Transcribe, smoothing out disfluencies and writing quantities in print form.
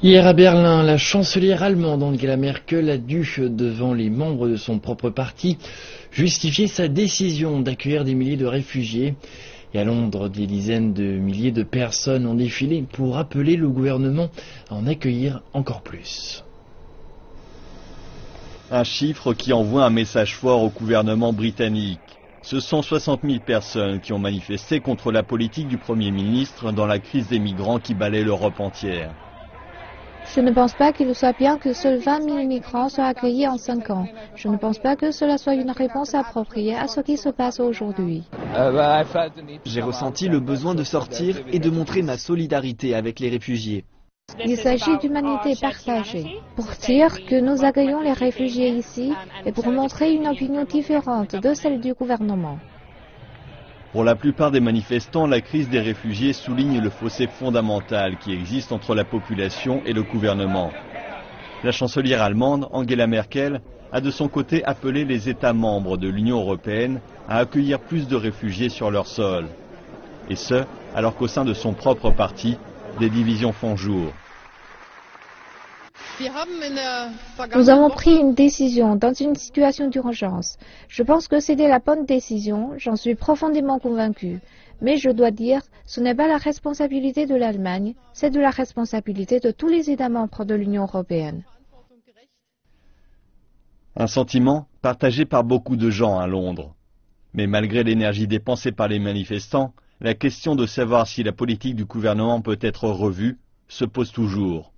Hier à Berlin, la chancelière allemande Angela Merkel a dû, devant les membres de son propre parti, justifier sa décision d'accueillir des milliers de réfugiés. Et à Londres, des dizaines de milliers de personnes ont défilé pour appeler le gouvernement à en accueillir encore plus. Un chiffre qui envoie un message fort au gouvernement britannique. Ce sont 60 000 personnes qui ont manifesté contre la politique du Premier ministre dans la crise des migrants qui balaie l'Europe entière. Je ne pense pas qu'il soit bien que seuls 20 000 migrants soient accueillis en 5 ans. Je ne pense pas que cela soit une réponse appropriée à ce qui se passe aujourd'hui. J'ai ressenti le besoin de sortir et de montrer ma solidarité avec les réfugiés. Il s'agit d'humanité partagée. Pour dire que nous accueillons les réfugiés ici et pour montrer une opinion différente de celle du gouvernement. Pour la plupart des manifestants, la crise des réfugiés souligne le fossé fondamental qui existe entre la population et le gouvernement. La chancelière allemande, Angela Merkel, a de son côté appelé les États membres de l'Union européenne à accueillir plus de réfugiés sur leur sol. Et ce, alors qu'au sein de son propre parti, des divisions font jour. Nous avons pris une décision dans une situation d'urgence. Je pense que c'était la bonne décision, j'en suis profondément convaincu. Mais je dois dire, ce n'est pas la responsabilité de l'Allemagne, c'est de la responsabilité de tous les États membres de l'Union européenne. Un sentiment partagé par beaucoup de gens à Londres. Mais malgré l'énergie dépensée par les manifestants, la question de savoir si la politique du gouvernement peut être revue se pose toujours.